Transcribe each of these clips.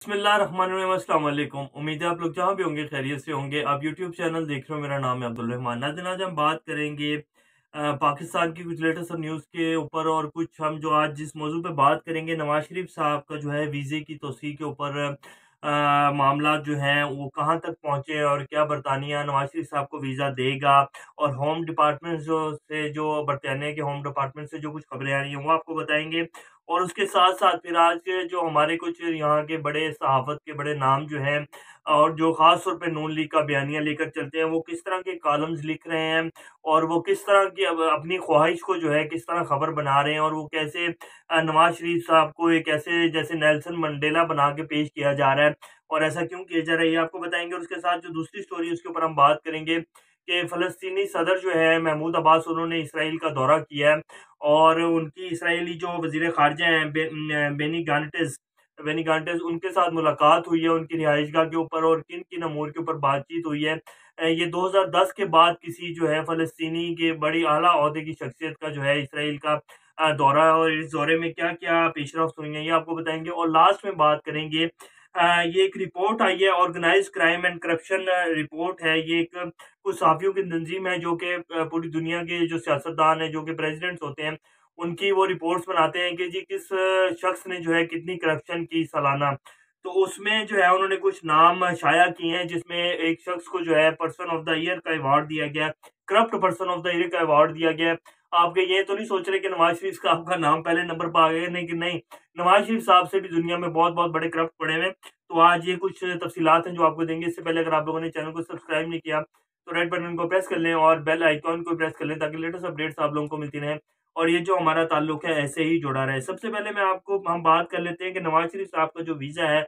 बिस्मिल्लाहिर्रहमानिर्रहीम, अस्सलाम वालेकुम। उम्मीद है आप लोग जहाँ भी होंगे खैरियत से होंगे। आप यूट्यूब चैनल देख रहे हो, मेरा नाम है अब्दुल रहमान। नाज़रीन, आज हम बात करेंगे पाकिस्तान की कुछ लेटेस्ट न्यूज़ के ऊपर, और कुछ हम जो आज जिस मौजू पे बात करेंगे, नवाज शरीफ साहब का जो है वीज़े की तौसीक़ के ऊपर मामला जो हैं वो कहाँ तक पहुँचे और क्या बरतानिया नवाज शरीफ साहब को वीज़ा देगा, और होम डिपार्टमेंट जो बरतानिया के होम डिपार्टमेंट से जो कुछ खबरें आ रही हैं वो आपको बताएंगे। और उसके साथ-साथ फिर आज के जो हमारे कुछ यहाँ के बड़े सहाफ़त के बड़े नाम जो हैं, और जो ख़ास तौर पे नून लीग का बयानिया लेकर चलते हैं, वो किस तरह के कॉलम्स लिख रहे हैं, और वो किस तरह की अब अपनी ख़्वाहिश को जो है किस तरह खबर बना रहे हैं, और वो कैसे नवाज़ शरीफ साहब को एक ऐसे जैसे नेल्सन मंडेला बना के पेश किया जा रहा है, और ऐसा क्यों किया जा रहा है, ये आपको बताएँगे। और उसके साथ जो दूसरी स्टोरी है उसके ऊपर हम बात करेंगे कि फ़लस्तीनी सदर जो है महमूद अब्बास, उन्होंने इसराइल का दौरा किया है, और उनकी इसराइली जो वज़ीर ख़ारिजा हैं बेनी गांटेज़ उनके साथ मुलाकात हुई है उनकी रिहाइशगाह के ऊपर, और किन-किन अमूर के ऊपर बातचीत हुई है। ये 2010 के बाद किसी जो है फ़लस्तीनी के बड़ी आला ओहदे की शख्सियत का जो है इसराइल का दौरा है, और इस दौरे में क्या-क्या पेशरफ्त हुई हैं ये आपको बताएँगे। और लास्ट में बात करेंगे, ये एक रिपोर्ट आई है, organised crime and corruption report है। ये एक कुछ सहाफ़ियों की तंज़ीम है जो कि पूरी दुनिया के जो सियासतदान हैं, जो कि प्रेज़िडेंट्स होते हैं, उनकी वो रिपोर्ट्स बनाते हैं कि जी किस शख्स ने जो है कितनी करप्शन की सालाना। तो उसमें जो है उन्होंने कुछ नाम शाया किए हैं, जिसमें एक शख्स को जो है पर्सन ऑफ द ईयर का अवार्ड दिया गया है, corrupt person of the year का अवार्ड दिया गया है। आप ये तो नहीं सोच रहे कि नवाज़ शरीफ साहब का नाम पहले नंबर पर आ गया, नहीं कि नहीं, नवाज़ शरीफ साहब से भी दुनिया में बहुत-बहुत बड़े करप्ट पड़े हुए हैं। तो आज ये कुछ तफ़सीलात हैं जो आपको देंगे। इससे पहले अगर आप लोगों ने चैनल को सब्सक्राइब नहीं किया, तो रेड बटन को प्रेस कर लें और बेल आइकॉन को प्रेस कर लें, ताकि लेटेस्ट अपडेट्स आप लोगों को मिलती रहें, और ये जो हमारा ताल्लुक है ऐसे ही जुड़ा रहे। सबसे पहले हम बात कर लेते हैं कि नवाज़ शरीफ साहब का जो वीज़ा है,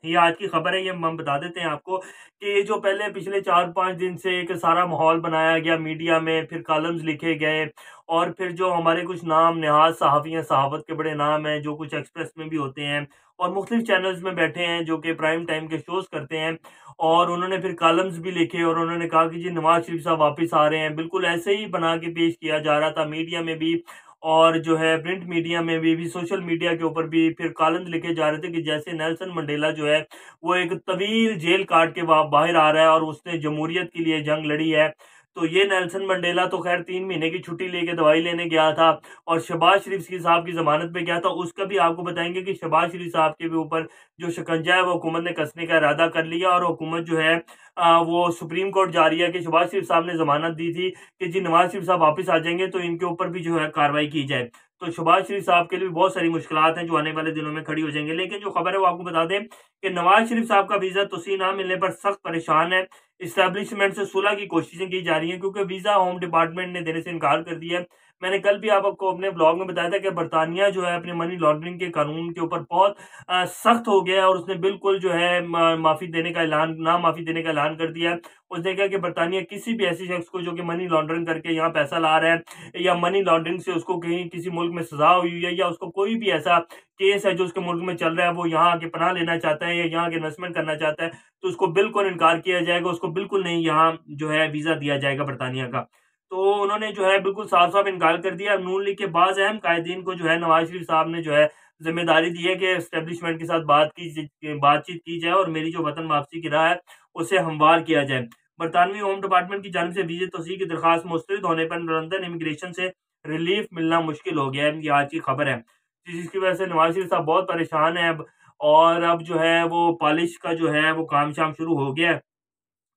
ये आज की खबर है, ये हम बता देते हैं आपको कि ये जो पहले पिछले 4-5 दिन से एक सारा माहौल बनाया गया मीडिया में, फिर कॉलम्स लिखे गए, और फिर जो हमारे कुछ नाम नेहाज़ सहाफ़ी हैं, सहाफ़त के बड़े नाम हैं, जो कुछ एक्सप्रेस में भी होते हैं और मुख्तलिफ चैनल्स में बैठे हैं, जो कि प्राइम टाइम के शोज़ करते हैं, और उन्होंने फिर कॉलम्स भी लिखे, और उन्होंने कहा कि जी नवाज़ शरीफ साहब वापस आ रहे हैं। बिल्कुल ऐसे ही बना के पेश किया जा रहा था मीडिया में भी, और जो है प्रिंट मीडिया में भी सोशल मीडिया के ऊपर भी फिर कॉलम्स लिखे जा रहे थे कि जैसे नेल्सन मंडेला जो है वो एक तवील जेल काट के बाहर आ रहा है, और उसने जमहूरियत के लिए जंग लड़ी है। तो ये नेल्सन मंडेला तो खैर 3 महीने की छुट्टी लेके दवाई लेने गया था, और शहबाज शरीफ साहब की ज़मानत पे गया था। उसका भी आपको बताएँगे कि शहबाज शरीफ साहब के भी ऊपर जो शिकंजा है वो हुकूमत ने कसने का इरादा कर लिया, और हुकूमत जो है वो सुप्रीम कोर्ट जा रही है कि शहबाज शरीफ साहब ने ज़मानत दी थी कि जी नवाज़ शरीफ साहब वापस आ जाएँगे तो इनके ऊपर भी जो है कार्रवाई की जाए। तो शहबाज शरीफ साहब के लिए भी बहुत सारी मुश्किलात हैं जो आने वाले दिनों में खड़ी हो जाएँगी। लेकिन जो खबर है वो आपको बता दें कि नवाज़ शरीफ साहब का वीज़ा तोसी ना मिलने पर सख्त परेशान है। एस्टेब्लिशमेंट से सुलह की कोशिशें की जा रही हैं, क्योंकि वीज़ा होम डिपार्टमेंट ने देने से इनकार कर दिया है। मैंने कल भी आपको अपने ब्लॉग में बताया था कि बरतानिया जो है अपने मनी लॉन्ड्रिंग के कानून के ऊपर बहुत सख्त हो गया है, और उसने बिल्कुल जो है माफ़ी देने का ऐलान ना माफ़ी देने का ऐलान कर दिया है। उसने कहा कि बरतानिया किसी भी ऐसे शख्स को जो कि मनी लॉन्ड्रिंग करके यहाँ पैसा ला रहा है, या मनी लॉन्ड्रिंग से उसको कहीं किसी मुल्क में सज़ा हुई है, या उसको कोई भी ऐसा केस है जो उसके मुल्क में चल रहा है, वो यहाँ आके पनाह लेना चाहता है या यहाँ आके इन्वेस्टमेंट करना चाहता है, तो उसको बिल्कुल इनकार किया जाएगा, उसको बिल्कुल नहीं यहाँ जो है वीज़ा दिया जाएगा बरतानिया का। तो उन्होंने जो है बिल्कुल साफ-साफ इनकार कर दिया। नून लीग के बाज़ अहम कायदीन को जो है नवाज़ शरीफ साहब ने जो है ज़िम्मेदारी दी है कि एस्टेब्लिशमेंट के साथ बातचीत की जाए, और मेरी जो वतन वापसी की राह है, उसे हमवार किया जाए। बरतानवी होम डिपार्टमेंट की जानिब से वीज़े तौसीक़ की दरख्वास्त मुस्तरद होने पर लंदन इमिग्रेशन से रिलीफ मिलना मुश्किल हो गया है। ये आज की खबर है, जिसकी वजह से नवाज़ शरीफ साहब बहुत परेशान हैं अब, और अब जो है वो पॉलिश का जो है वो काम-शाम शुरू हो गया है।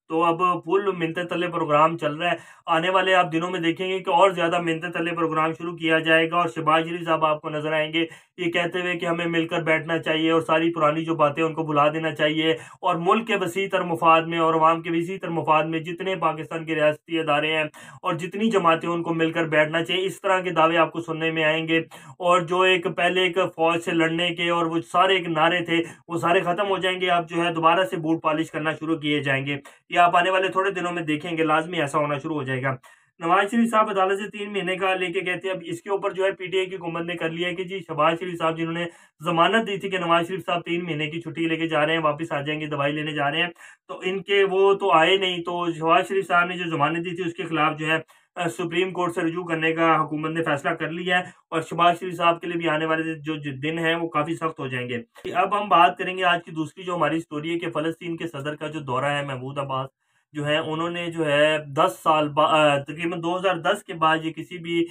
तो अब फुल मिन्नत तले प्रोग्राम चल रहा है। आने वाले आप दिनों में देखेंगे कि और ज़्यादा मिन्नत तले प्रोग्राम शुरू किया जाएगा, और शहबाज शरीफ साहब आपको नज़र आएँगे ये कहते हुए कि हमें मिलकर बैठना चाहिए, और सारी पुरानी जो बातें उनको भुला देना चाहिए, और मुल्क के वसी तर मफाद में और अवाम के वसी तर मफाद में जितने पाकिस्तान के रियासती इदारे हैं और जितनी जमातें, उनको मिलकर बैठना चाहिए। इस तरह के दावे आपको सुनने में आएँगे, और जो एक पहले एक फ़ौज से लड़ने के और वो सारे एक नारे थे, वो सारे ख़त्म हो जाएँगे। अब जो है दोबारा से बूट पॉलिश करना शुरू किए जाएँगे। ये आप आने वाले थोड़े दिनों में देखेंगे, लाज़मी ऐसा होना शुरू हो जाएगा। नवाज़ शरीफ साहब अदालत से 3 महीने का लेके गए थे। अब इसके ऊपर जो है पीटीआई की हुकूमत ने कर लिया है कि जी शहबाज शरीफ साहब जिन्होंने ज़मानत दी थी कि नवाज़ शरीफ साहब 3 महीने की छुट्टी लेके जा रहे हैं, वापस आ जाएँगे, दवाई लेने जा रहे हैं, तो इनके वो तो आए नहीं। तो शहबाज शरीफ साहब ने जो ज़मानत दी थी उसके खिलाफ जो है सुप्रीम कोर्ट से रुजू करने का हुकूमत ने फैसला कर लिया है और शहबाज शरीफ साहब के लिए भी आने वाले जो दिन हैं वो काफ़ी सख्त हो जाएंगे। अब हम बात करेंगे आज की दूसरी जो हमारी स्टोरी है कि फ़लस्तीन के सदर का जो दौरा है, महमूद अब्बास जो है, उन्होंने जो है 10 साल तकरीबन 2010 के बाद ये किसी भी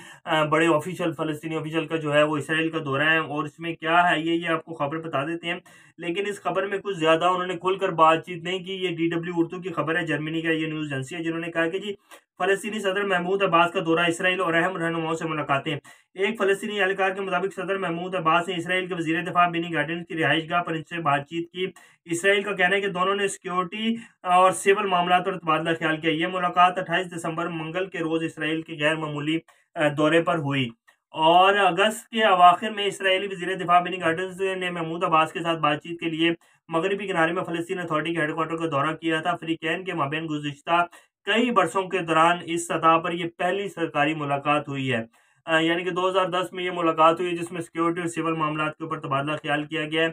बड़े ऑफिशियल फ़लस्तीनी ऑफिशियल का जो है वो इसराइल का दौरा है। और इसमें क्या है ये आपको खबर बता देते हैं, लेकिन इस खबर में कुछ ज़्यादा उन्होंने खुलकर बातचीत नहीं की। ये DW उर्दू की खबर है, जर्मनी का ये न्यूज़ एजेंसी है, जिन्होंने कहा कि जी फ़लस्तीनी सदर महमूद अब्बास का दौरा, इसराइल और अहम रहनुमाओं से मुलाकातें। एक फ़लस्तीनी एहलकार के मुताबिक सदर महमूद अब्बास ने इसराइल के वज़ीर दिफ़ा बेनी गार्डन की रिहाइशगाह पर इनसे बातचीत की। इसराइल का कहना है कि दोनों ने सिक्योरिटी और सिविल मामला पर तबादला ख्याल किया। यह मुलाकात 28 दिसंबर मंगल के रोज़ इसराइल के गैर मामूली दौरे पर हुई और अगस्त के अवाखिर में इसराइली वज़ीर दिफ़ा बेनी गार्डन्स ने महमूद अब्बास के साथ बातचीत के लिए मगरबी किनारे में फ़लस्तीन अथॉरिटी के हेडक्वार्टर का दौरा किया था। फ़रीक़ैन के माबैन गुज़िश्ता कई बरसों के दौरान इस सतह पर यह पहली सरकारी मुलाकात हुई है। यानी कि 2010 में ये मुलाकात हुई जिसमें सिक्योरिटी और सिविल मामलात के ऊपर तबादला ख्याल किया गया है।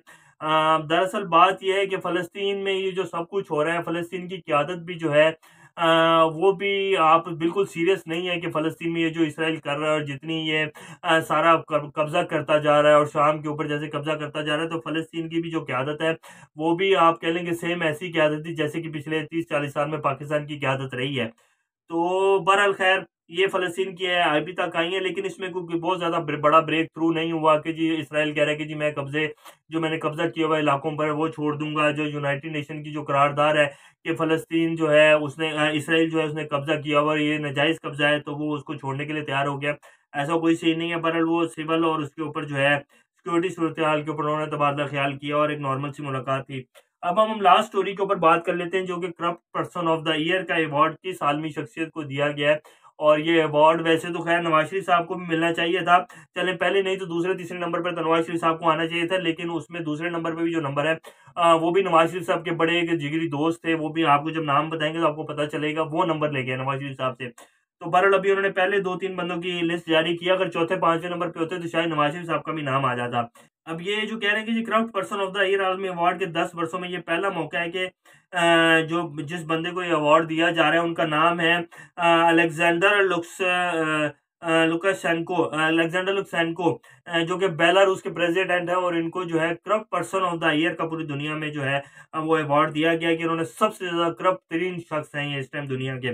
दरअसल बात यह है कि फ़लस्तीन में ये जो सब कुछ हो रहा है, फ़लस्तीन की क़यादत भी जो है वो भी आप बिल्कुल सीरियस नहीं है कि फ़लस्तीन में ये जो इसराइल कर रहा है और जितनी ये सारा कब्ज़ा करता जा रहा है और शाम के ऊपर जैसे कब्ज़ा करता जा रहा है, तो फ़लस्तीन की भी जो क़यादत है वो भी आप कह लें कि सेम ऐसी क़यादत थी जैसे कि पिछले 30-40 साल में पाकिस्तान की क़यादत रही है। तो बहरहाल खैर ये फ़लस्तीन की है, अभी तक आई है, लेकिन इसमें कोई बहुत ज़्यादा बड़ा ब्रेक थ्रू नहीं हुआ कि जी इसराइल कह रहा है कि जी मैं जो मैंने कब्ज़ा किया हुआ इलाकों पर वो छोड़ दूंगा। जो यूनाइटेड नेशन की जो करारदाद है कि फ़लस्तीन जो है उसने इसराइल जो है उसने कब्ज़ा किया हुआ, ये नाजायज़ कब्ज़ा है, तो वो उसको छोड़ने के लिए तैयार हो गया। ऐसा कोई सीन नहीं है। बहरहाल वो सिविल और उसके ऊपर जो है सिक्योरिटी सूरत हाल के ऊपर उन्होंने तबादला ख्याल किया और एक नॉर्मल सी मुलाकात थी। अब हम लास्ट स्टोरी के ऊपर बात कर लेते हैं, जो कि corrupt person of the year का अवार्ड किस आलमी शख्सियत को दिया गया है। और ये अवार्ड वैसे तो खैर नवाज शरीफ साहब को भी मिलना चाहिए था, चले पहले नहीं तो दूसरे तीसरे नंबर पर तो नवाज शरीफ साहब को आना चाहिए था, लेकिन उसमें दूसरे नंबर पर भी जो नंबर है वो भी नवाज शरीफ साहब के बड़े एक जिगरी दोस्त थे। वो भी आपको जब नाम बताएंगे तो आपको पता चलेगा, वो नंबर ले गया नवाज शरीफ साहब से। तो बहरहाल अभी उन्होंने पहले 2-3 बंदों की लिस्ट जारी किया, अगर चौथे पांचवें नंबर पे होते तो शायद नवाज शरीफ साहब का भी नाम आ जाता। अब ये जो कह रहे हैं कि जी corrupt person of the year आलमी अवार्ड के 10 वर्षों में ये पहला मौका है कि जो जिस बंदे को ये अवार्ड दिया जा रहा है उनका नाम है अलेक्जेंडर लुकाशेंको, जो कि बेलारूस के प्रेसिडेंट है। और इनको जो है corrupt person of the year का पूरी दुनिया में जो है वो अवार्ड दिया गया कि उन्होंने सबसे ज्यादा करप्ट तरीन शख्स हैं ये इस टाइम दुनिया के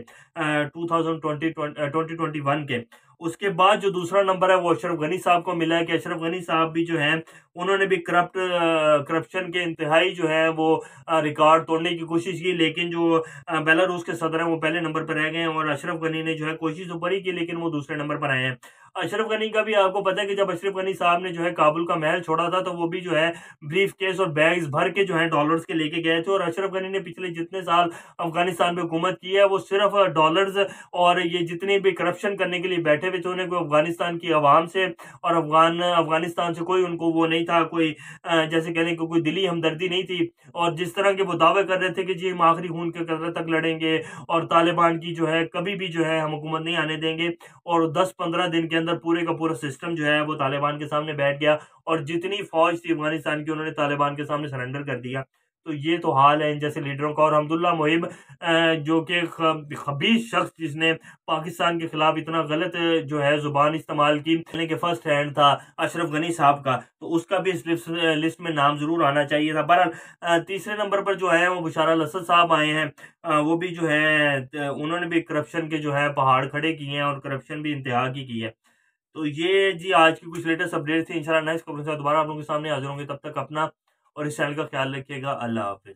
2021 के। उसके बाद जो दूसरा नंबर है वो अशरफ गनी साहब को मिला है कि अशरफ गनी साहब भी जो हैं उन्होंने भी करप्शन के इंतहाई जो है वो रिकॉर्ड तोड़ने की कोशिश की, लेकिन जो बेलारूस के सदर हैं वो पहले नंबर पर रह गए हैं और अशरफ गनी ने जो है कोशिश तो बड़ी की लेकिन वो दूसरे नंबर पर आए हैं। अशरफ गनी का भी आपको पता है कि जब अशरफ गनी साहब ने जो है काबुल का महल छोड़ा था तो वो भी जो है ब्रीफ केस और बैग्स भर के जो है डॉलर्स के लेके गए थे। और अशरफ गनी ने पिछले जितने साल अफगानिस्तान पे हुकूमत की है वो सिर्फ डॉलर्स और ये जितने भी करप्शन करने के लिए बैठे हुए थे, उन्हें कोई अफगानिस्तान की आवाम से और अफगानिस्तान से कोई उनको वो नहीं था, कोई जैसे कहने को कोई दिली हमदर्दी नहीं थी। और जिस तरह के वो दावे कर रहे थे कि जी हम आखिरी खून के कतरे तक लड़ेंगे और तालिबान की जो है कभी भी जो है हम हुकूमत नहीं आने देंगे, और 10-15 दिन के अंदर पूरे का पूरा सिस्टम जो है वो तालिबान के सामने बैठ गया और जितनी फौज थी अफगानिस्तान की उन्होंने तालिबान के सामने सरेंडर कर दिया। तो ये तो हाल है इन जैसे लीडरों का। और अब्दुल्ला मोहिब जो कि खबीस शख्स जिसने पाकिस्तान के खिलाफ इतना गलत जो है जुबान इस्तेमाल की, के फर्स्ट हैंड था अशरफ गनी साहब का, तो उसका भी इस लिस्ट में नाम जरूर आना चाहिए था। बहरहाल तीसरे नंबर पर जो है वो बुशारा अल असद साहब आए हैं। वो भी जो है उन्होंने भी करप्शन के जो है पहाड़ खड़े किए हैं और करप्शन भी इंतहा की है। तो ये जी आज की कुछ लेटेस्ट अपडेट थी। इंशाल्लाह नेक्स्ट खबरों के साथ दोबारा आप लोगों के सामने हाजिर होंगे। तब तक अपना और इस चैनल का ख्याल रखिएगा। अल्लाह हाफिज।